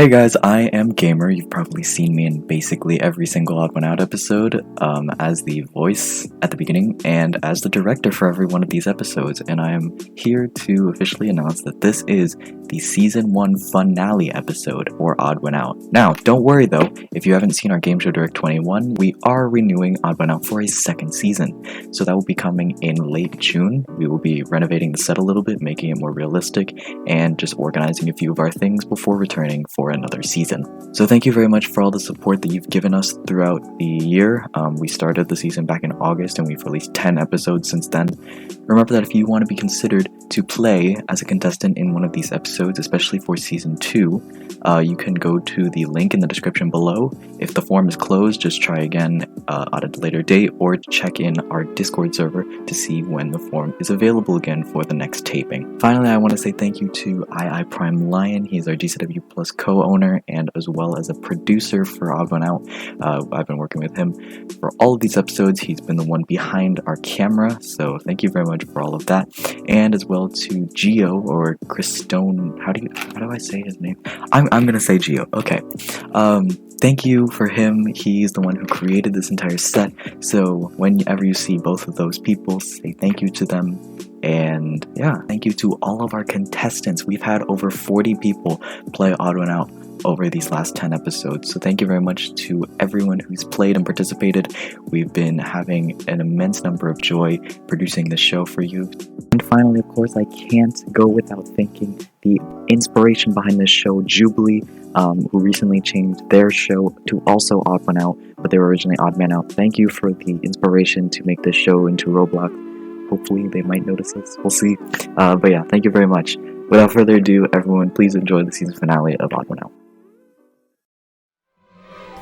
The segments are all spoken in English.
Hey guys, I am Gamer. You've probably seen me in basically every single Odd One Out episode, as the voice at the beginning and as the director for every one of these episodes, and I am here to officially announce that this is the Season 1 finale episode, or Odd One Out. Now, don't worry though, if you haven't seen our Game Show Direct 21, we are renewing Odd One Out for a second season, so that will be coming in late June. We will be renovating the set a little bit, making it more realistic, and just organizing a few of our things before returning for another season. So thank you very much for all the support that you've given us throughout the year. We started the season back in August and we've released 10 episodes since then. Remember that if you want to be considered to play as a contestant in one of these episodes, especially for season 2, you can go to the link in the description below. If the form is closed, just try again at a later date, or check in our Discord server to see when the form is available again for the next taping. Finally, I want to say thank you to II Prime Lion. He's our GCW Plus co-owner and as well as a producer for Odd One Out. I've been working with him for all of these episodes. He's been the one behind our camera, so thank you very much for all of that. And as well to Geo, or Christone, how do I say his name? I'm gonna say Geo, okay. Thank you for him. He's the one who created this entire set, so whenever you see both of those people, say thank you to them. And yeah, thank you to all of our contestants. We've had over 40 people play Odd One Out over these last 10 episodes, so thank you very much to everyone who's played and participated. We've been having an immense number of joy producing this show for you. And finally, of course, I can't go without thanking the inspiration behind this show, Jubilee, who recently changed their show to also Odd One Out, but they were originally Odd Man Out. Thank you for the inspiration to make this show into Roblox. Hopefully they might notice us, we'll see. But yeah, thank you very much. Without further ado, everyone, please enjoy the season finale of Odd One Out.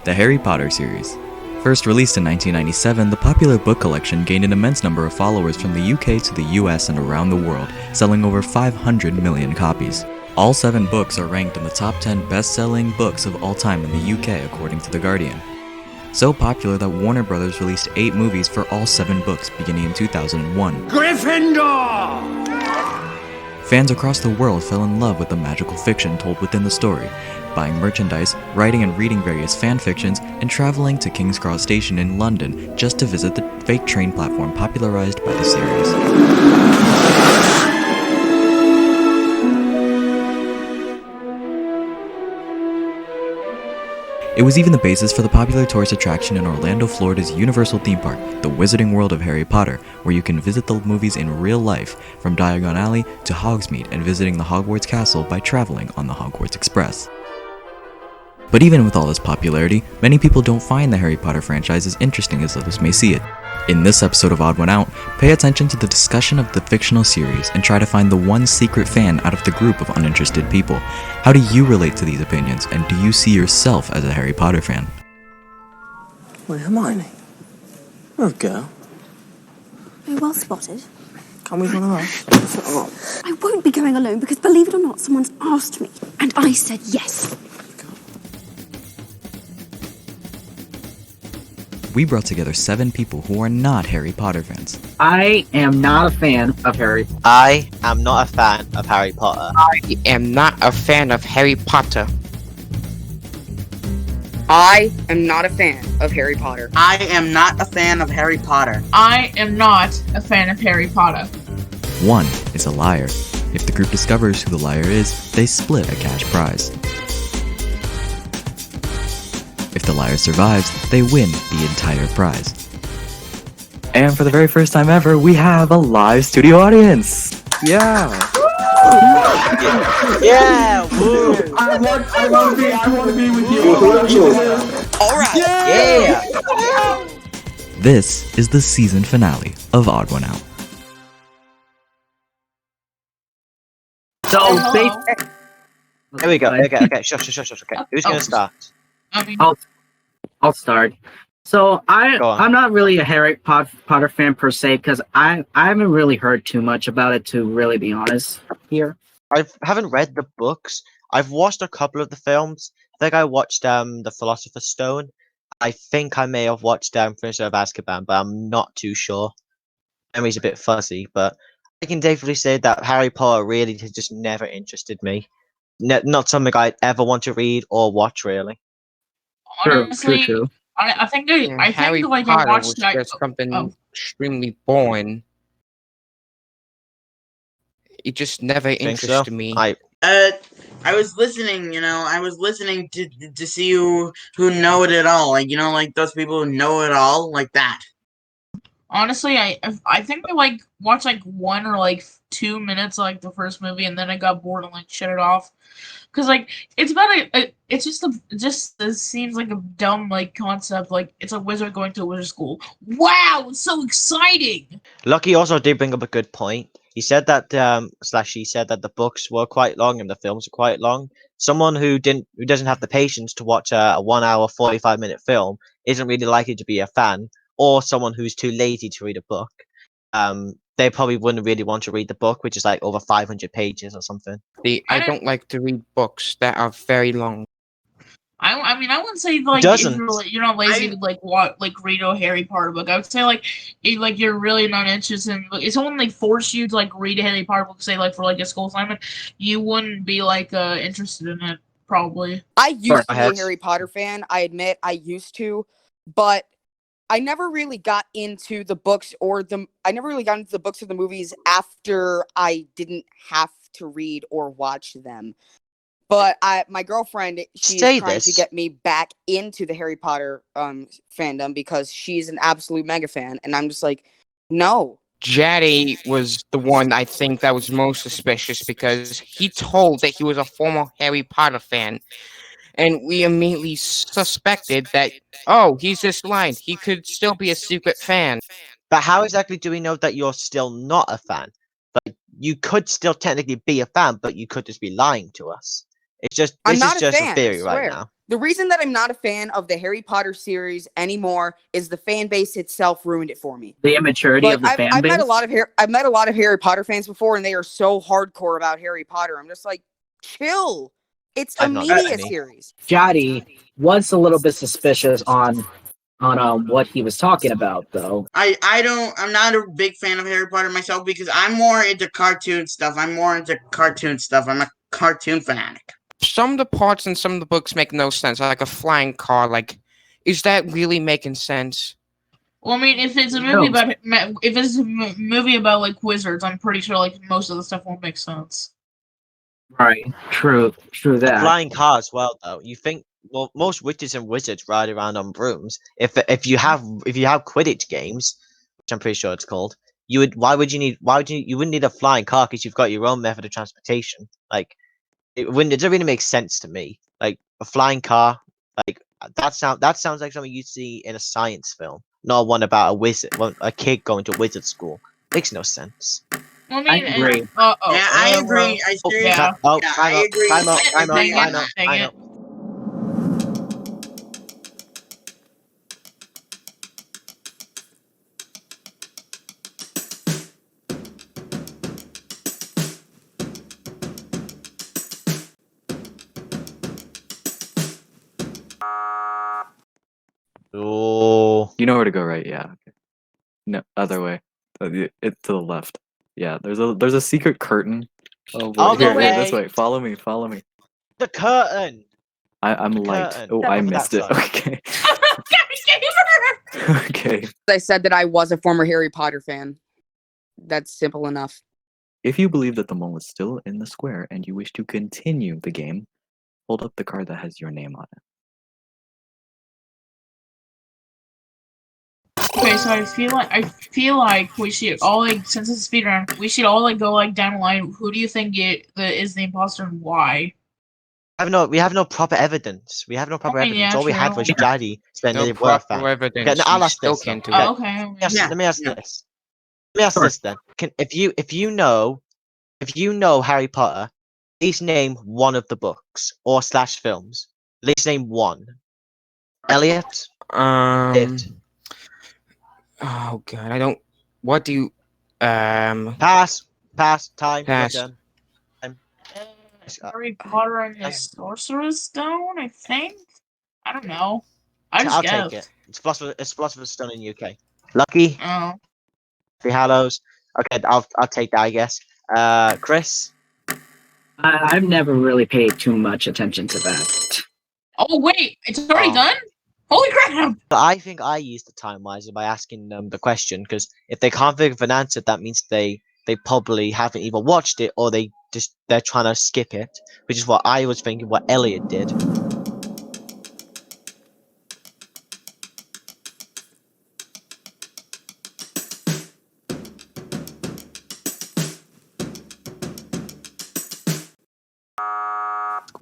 The Harry Potter series. First released in 1997, the popular book collection gained an immense number of followers from the UK to the US and around the world, selling over 500 million copies. All 7 books are ranked in the top 10 best-selling books of all time in the UK according to The Guardian. So popular that Warner Brothers released 8 movies for all 7 books beginning in 2001. Gryffindor! Fans across the world fell in love with the magical fiction told within the story, buying merchandise, writing and reading various fan fictions, and traveling to King's Cross Station in London just to visit the fake train platform popularized by the series. It was even the basis for the popular tourist attraction in Orlando, Florida's Universal theme park, the Wizarding World of Harry Potter, where you can visit the movies in real life, from Diagon Alley to Hogsmeade, and visiting the Hogwarts Castle by traveling on the Hogwarts Express. But even with all this popularity, many people don't find the Harry Potter franchise as interesting as others may see it. In this episode of Odd One Out, pay attention to the discussion of the fictional series and try to find the one secret fan out of the group of uninterested people. How do you relate to these opinions, and do you see yourself as a Harry Potter fan? Wait, Hermione? You're a girl. Oh, well spotted. Can't we run along? I won't be going alone because, believe it or not, someone's asked me, and I said yes. We brought together 7 people who are not Harry Potter fans. I am not a fan of Harry. I am not a fan of Harry Potter. I am not a fan of Harry Potter. I am not a fan of Harry Potter. I am not a fan of Harry Potter. I am not a fan of Harry Potter. 1 is a liar. If the group discovers who the liar is, they split a cash prize. If the liar survives, they win the entire prize. And for the very first time ever, we have a live studio audience! Yeah! Yeah! Woo! I want to be with you. Alright! Yeah! This is the season finale of Odd One Out. So, There we go. Okay. Shush. Okay. Who's gonna start? I'll start. So Go on. I'm not really a Harry Potter fan per se because I haven't really heard too much about it, to really be honest here. I haven't read the books. I've watched a couple of the films. I think I watched The Philosopher's Stone. I think I may have watched Prisoner of Azkaban, but I'm not too sure. Memory's a bit fuzzy, but I can definitely say that Harry Potter really has just never interested me. not something I'd ever want to read or watch. Really. Honestly, I think Harry like I Potter watched was that. just something Oh. extremely boring. It just never Think interested so? me. I was listening, I was listening to see who know it all, like like those people who know it all, like that. Honestly, I think I like watched like 1 or like 2 minutes of, like the first movie, and then I got bored and like shut it off. Cause like it's about it's just it seems like a dumb like concept. Like it's a wizard going to a wizard school. Wow, it's so exciting. Lucky also did bring up a good point. He said that she said that the books were quite long and the films were quite long. Someone who doesn't have the patience to watch a 1 hour 45-minute film isn't really likely to be a fan, or someone who's too lazy to read a book. They probably wouldn't really want to read the book, which is like over 500 pages or something. I don't like to read books that are very long. I mean, I wouldn't say like Doesn't. if you're not lazy to like read a Harry Potter book. I would say like if like you're really not interested in if someone like forced you to like read a Harry Potter book, say like for like a school assignment, you wouldn't be like interested in it probably. I used to be a Harry Potter fan. I admit I used to, but I never really got into the books or the movies after I didn't have to read or watch them. But my girlfriend, she's trying to get me back into the Harry Potter fandom because she's an absolute mega fan, and I'm just like, no. Jaddy was the one I think that was most suspicious because he told that he was a former Harry Potter fan, and we immediately suspected that, oh, he's just lying. He could still be a secret fan. But how exactly do we know that you're still not a fan? Like, you could still technically be a fan, but you could just be lying to us. It's just this is just a theory right now. The reason that I'm not a fan of the Harry Potter series anymore is the fan base itself ruined it for me. The immaturity of the fan base. I've met a lot of Harry Potter fans before, and they are so hardcore about Harry Potter. I'm just like, chill. It's a media series. Jotty was a little bit suspicious on what he was talking about, though. I'm not a big fan of Harry Potter myself because I'm more into cartoon stuff. I'm a cartoon fanatic. Some of the parts in some of the books make no sense. Like a flying car. Like, is that really making sense? Well, I mean, if it's a movie about like wizards, I'm pretty sure like most of the stuff won't make sense. Right. True that. A flying car as well, though. You think most witches and wizards ride around on brooms. If you have Quidditch games, which I'm pretty sure it's called, you wouldn't need a flying car because you've got your own method of transportation. Like it doesn't really make sense to me. Like a flying car, like that sounds like something you'd see in a science film, not one about a kid going to wizard school. Makes no sense. I mean, I agree. I agree. I agree. I know. Oh, You know where to go, right? Yeah. Okay. No, other way. It's to the left. Yeah. There's a secret curtain. Oh, boy. Here, this way. Follow me. the curtain. I'm light. curtain. Oh, I That missed it. side. Okay. Okay. I said that I was a former Harry Potter fan. That's simple enough. If you believe that the mole is still in the square and you wish to continue the game, hold up the card that has your name on it. Okay, so I feel like we should all like since it's a speedrun, we should all like go like down the line. Who do you think is the imposter and why? We have no proper evidence. Evidence. All we had was Daddy saying No they were a fan. proper evidence. Okay, now I'll You ask still this. can't do Okay. it. Okay. Let me ask this. Let me ask this then. If you know Harry Potter, please name one of the books or / films. Please name one. Elliot. Oh god, I don't. What do you? Pass. Time. Pass. Your turn. Harry Potter and the Sorcerer's Stone, I think. I don't know. I'll take it. It's Philosopher's Stone in UK. Lucky. Oh. Three Hallows. Okay, I'll take that, I guess. Chris. I've never really paid too much attention to that. Oh wait, it's already done. Holy crap! But I think I used the time wisely by asking them the question, because if they can't think of an answer, that means they probably haven't either watched it or they're trying to skip it, which is what I was thinking. What Elliot did.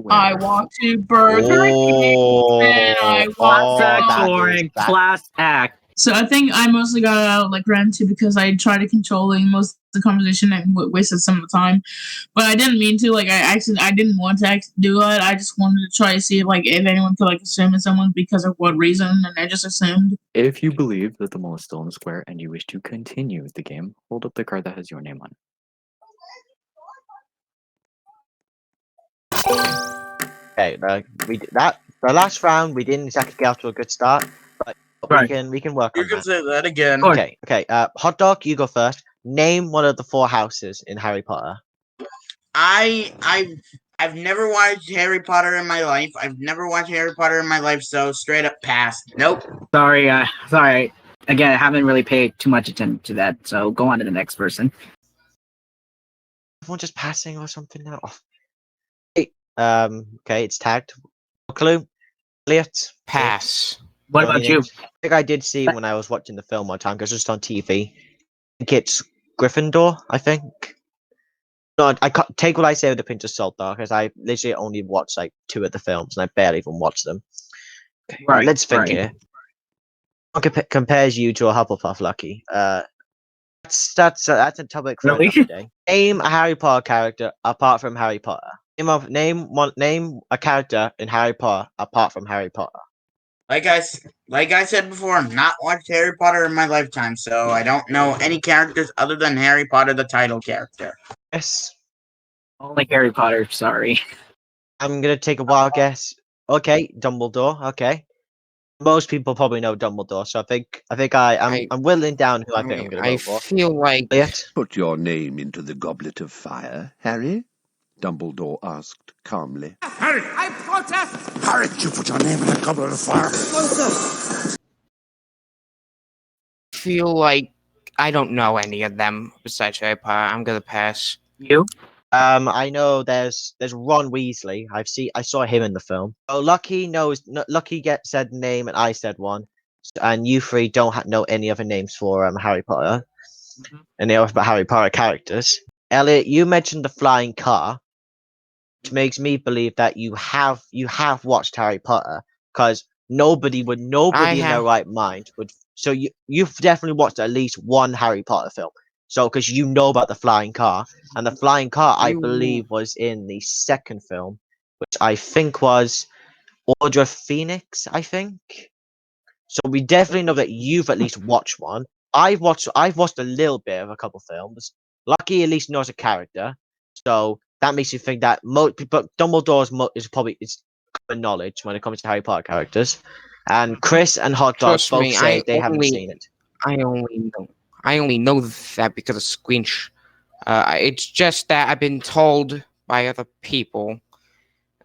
I walk to Burger King and I walk Class act. So I think I mostly got out like round 2 because I tried to control like, most of the conversation and wasted some of the time. But I didn't mean to. Like I didn't want to do it. I just wanted to try to see if anyone could like assume someone because of what reason, and I just assumed. If you believe that the mole is still in the square and you wish to continue the game, hold up the card that has your name on it. Okay, we did that. The last round we didn't exactly get off to a good start, but we can work on You can that. say that again. Okay. Hot dog, you go first. Name one of the 4 houses in Harry Potter. I've never watched Harry Potter in my life. So straight up pass. Nope. Sorry. Again, I haven't really paid too much attention to that. So go on to the next person. Everyone just passing or something now. Okay, it's tagged. Clue. Elliot. Pass. What about you? I think I did see when I was watching the film one time because it was just on TV. I think it's Gryffindor, I think. No, I can't take what I say with a pinch of salt though, because I literally only watched like 2 of the films and I barely even watched them. Okay, Right, let's think right. here. What compares you to a Hufflepuff, Lucky? That's a topic for Really? another day. Name a Harry Potter character apart from Harry Potter. Name a character in Harry Potter apart from Harry Potter. Like I said before, I've not watched Harry Potter in my lifetime, so I don't know any characters other than Harry Potter, the title character. Yes. Only Harry Potter. Sorry. I'm gonna take a wild guess. Okay, Dumbledore. Okay. Most people probably know Dumbledore, so I'm whittling down who I think I'm gonna go for. I feel like Elliot? Put your name into the goblet of fire, Harry? Dumbledore asked calmly. Harry, I protest! Harry, you put your name in the goblet of fire. feel like I don't know any of them besides Harry Potter. I'm gonna pass. You? I know there's Ron Weasley. I saw him in the film. Oh, Lucky said name and I said one, and you 3 don't know any other names for Harry Potter, and they are about Harry Potter characters. Elliot, you mentioned the flying car, which makes me believe that you have watched Harry Potter, because nobody in their right mind would. So you've definitely watched at least one Harry Potter film. So, because you know about the flying car, and the flying car, I believe, was in the second film, which I think was Order of Phoenix, I think. So we definitely know that you've at least watched one. I've watched a little bit of a couple films. Lucky at least knows a character, so that makes you think that but Dumbledore's is probably common knowledge when it comes to Harry Potter characters. And Chris and Hot Dog both say they haven't seen it. I only know that because of screensh. It's just that I've been told by other people.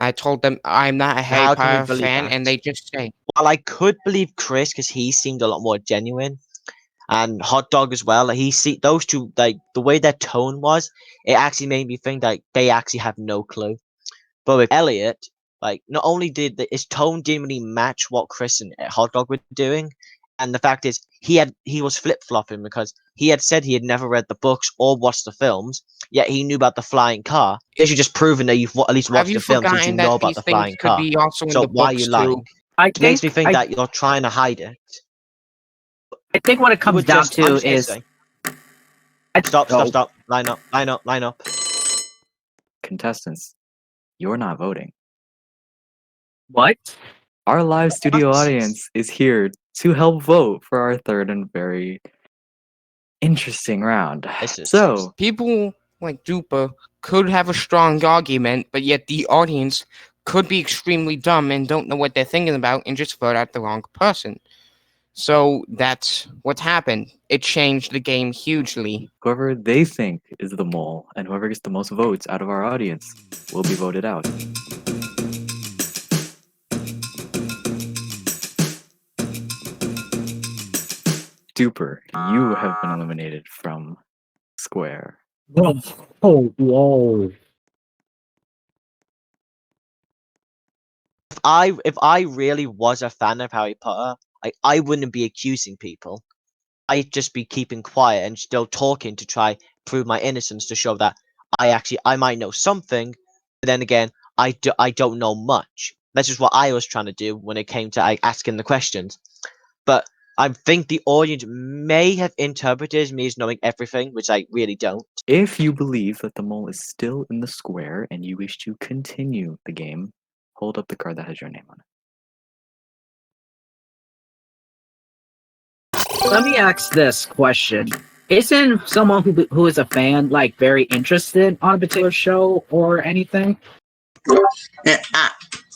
I told them I'm not a Harry Potter fan, and they just say. Well, I could believe Chris because he seemed a lot more genuine, and Hot Dog as well. Those two, like the way their tone was, it actually made me think that they actually have no clue. But with Elliot, like not only did his tone didn't really match what Chris and Hot Dog were doing, and the fact is he was flip flopping because he had said he had never read the books or watched the films, yet he knew about the flying car. It's just proven that you've at least watched the films since you know about the flying car. So why are you lying? It makes me think that you're trying to hide it. I think what it comes down to is Stop. Line up. Contestants, you're not voting. What? Our live studio audience is here to help vote for our third and very interesting round. So, people like Duper could have a strong argument, but yet the audience could be extremely dumb and don't know what they're thinking about and just vote out the wrong person. So that's what happened. It changed the game hugely. Whoever they think is the mole, and whoever gets the most votes out of our audience will be voted out. Duper, you have been eliminated from Square. Whoa. If I really was a fan of Harry Potter, I wouldn't be accusing people. I'd just be keeping quiet and still talking to try prove my innocence to show that I might know something, but then again I don't know much. That's just what I was trying to do when it came to asking the questions. But I think the audience may have interpreted me as knowing everything, which I really don't. If you believe that the mole is still in the square and you wish to continue the game, hold up the card that has your name on it. Let me ask this question. Isn't someone who is a fan like very interested on a particular show or anything?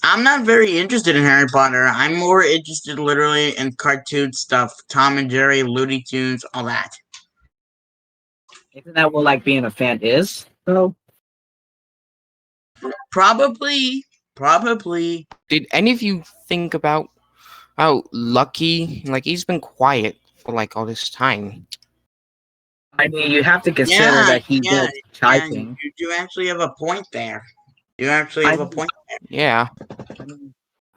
I'm not very interested in Harry Potter. I'm more interested literally in cartoon stuff. Tom and Jerry, Looney Tunes, all that. Isn't that what like being a fan is, though? Probably. Did any of you think about how Lucky, like he's been quiet for like all this time? I mean, you have to consider that he was typing. You do actually have a point there. You actually have a point there. Yeah.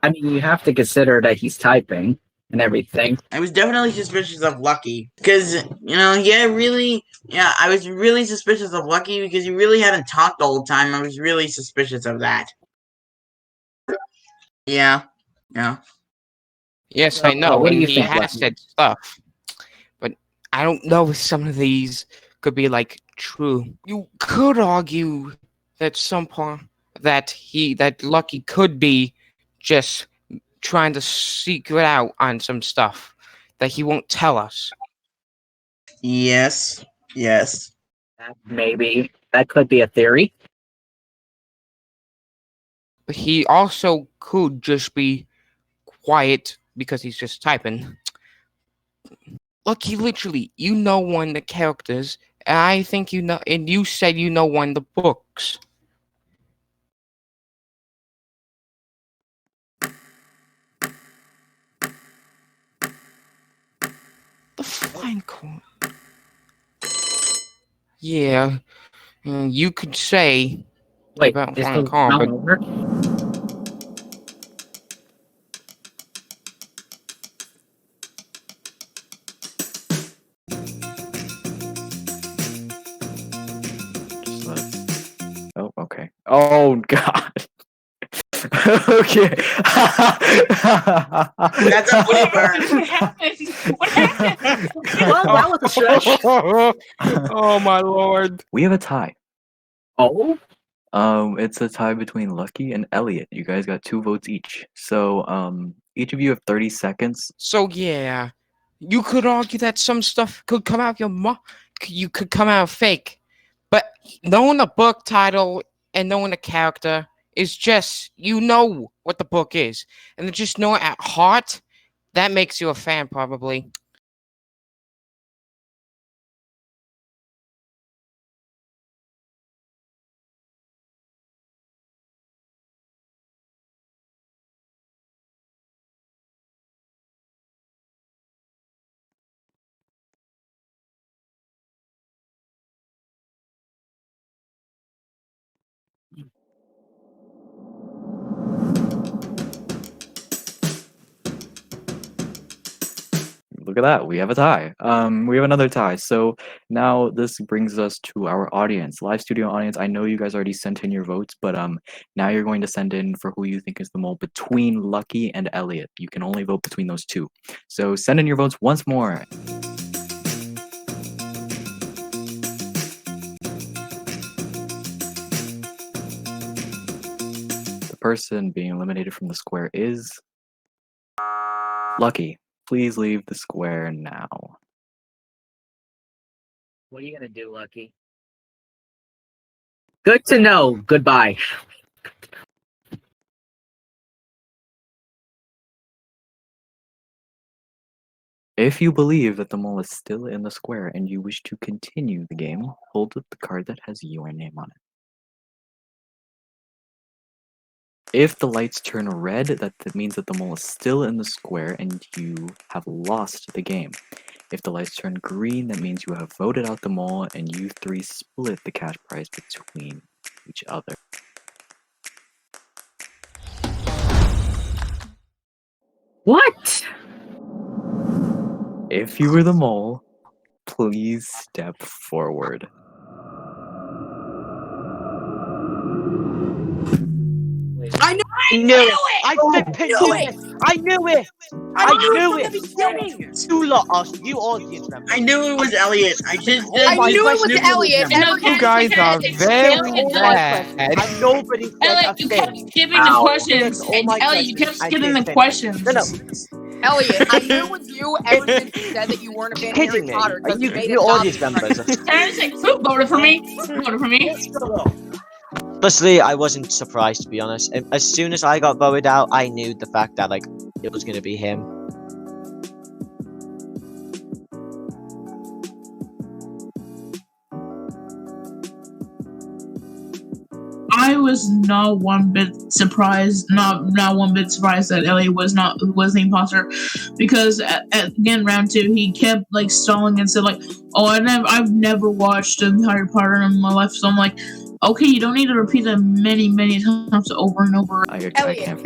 I mean, you have to consider that he's typing and everything. I was definitely suspicious of Lucky because I was really suspicious of Lucky because he really hadn't talked the whole time. I was really suspicious of that. Yeah. Yes, I know. What do And you he think, has Lucky? said stuff, but I don't know if some of these could be like true. You could argue that some part that Lucky could be just trying to secret out on some stuff that he won't tell us. Yes. Maybe that could be a theory. But he also could just be quiet because he's just typing. Lucky, literally, you know one of the characters, and I think you know, and you said you know one of the books. The flying coin. Yeah, you could say Wait, about is flying the car, round but over? Oh, okay. Oh, God. Okay. That's a booty burn. What happened? What happened? Well, that was a stretch. Oh my lord. We have a tie. Oh, It's a tie between Lucky and Elliot. You guys got 2 votes each. So, each of you have 30 seconds. So yeah, you could argue that some stuff could come out your you could come out fake, but knowing the book title and knowing the character is just you know what the book is, and just know it at heart. That makes you a fan, probably. Look at that. We have a tie. We have another tie. So now this brings us to our audience, live studio audience. I know you guys already sent in your votes, but now you're going to send in for who you think is the mole between Lucky and Elliot. You can only vote between those two. So send in your votes once more. The person being eliminated from the square is Lucky. Please leave the square now. what are you gonna do, Lucky? Good to know. Goodbye. If you believe that the mole is still in the square and you wish to continue the game, hold up the card that has your name on it. If the lights turn red, that means that the mole is still in the square and you have lost the game. If the lights turn green, that means you have voted out the mole and you three split the cash prize between each other. What? If you were the mole, please step forward. I knew I knew it! I flipping knew it! I knew it! I knew it! You lot are, you audience members. I knew it was Elliot. I just I knew it was Elliot. I know, You guys are very bad. And nobody said a Elliot, you kept thing. skipping the questions. All my Elliot, you kept questions, I skipping did the finish. questions. No. Elliot, I knew it was you ever since you said that you weren't a fan of Harry Kidding me? Potter Are because you, you made you a audience Dobby. members? And I was like, who voted for me? Who voted for me? Honestly, I wasn't surprised, to be honest. As soon as I got voted out, I knew the fact that like it was gonna be him. I was not one bit surprised. Not one bit surprised that Elliot was the imposter, because again, round 2, he kept like stalling and said like, "Oh, I've never watched Harry Potter in my life." So I'm like, okay, you don't need to repeat that many times over and over. Elliot,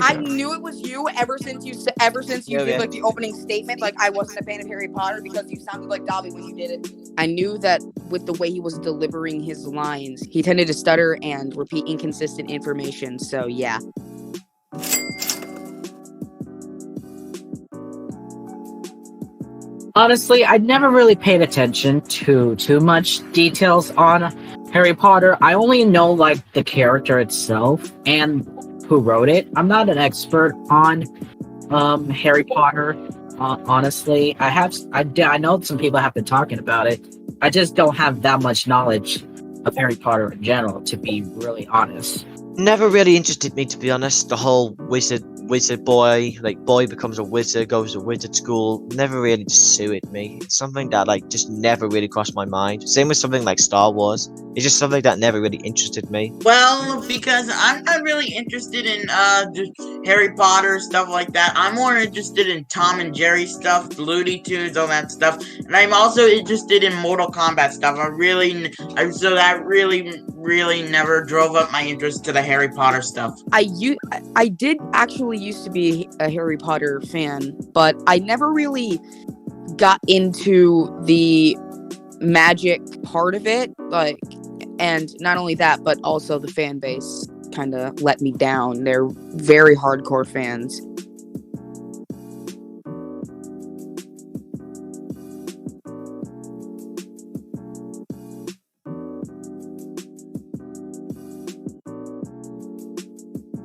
I knew it was you ever since you did like the opening statement, like I wasn't a fan of Harry Potter because you sounded like Dobby when you did it. I knew that with the way he was delivering his lines, he tended to stutter and repeat inconsistent information. So yeah. Honestly, I never really paid attention to too much details on Harry Potter. I only know like the character itself and who wrote it. I'm not an expert on Harry Potter. Honestly, I know some people have been talking about it. I just don't have that much knowledge of Harry Potter in general, to be really honest. Never really interested me, to be honest. The whole wizard boy, like boy becomes a wizard, goes to wizard school, never really just suited me. It's something that like just never really crossed my mind. Same with something like Star Wars. It's just something that never really interested me. Well, because I'm not really interested in just Harry Potter stuff like that. I'm more interested in Tom and Jerry stuff, Looney Tunes, all that stuff, and I'm also interested in Mortal Kombat stuff. So that really never drove up my interest to the Harry Potter stuff. I did actually used to be a Harry Potter fan, but I never really got into the magic part of it, like, and not only that, but also the fan base kind of let me down. They're very hardcore fans.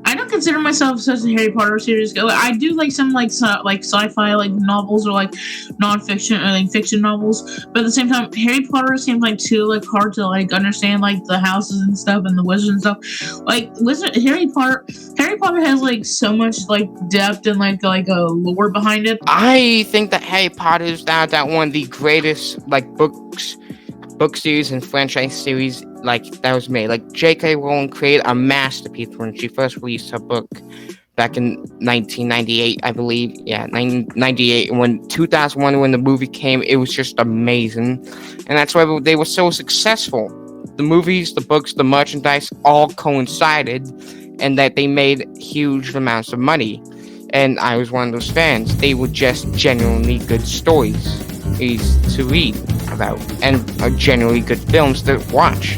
I don't consider myself such a Harry Potter series guy. I do like some like sci-fi like novels or like non-fiction or like fiction novels, but at the same time, Harry Potter seems like too like hard to like understand, like the houses and stuff and the wizards and stuff. Like Harry Potter has like so much like depth and like a lore behind it. I think that Harry Potter is now that one of the greatest like book series and franchise series like that was made. Like J.K. Rowling created a masterpiece when she first released her book back in 1998, I believe. Yeah, 1998. And when 2001, when the movie came, it was just amazing, and that's why they were so successful. The movies, the books, the merchandise all coincided, and that they made huge amounts of money. And I was one of those fans. They were just genuinely good stories to read about, and are genuinely good films to watch.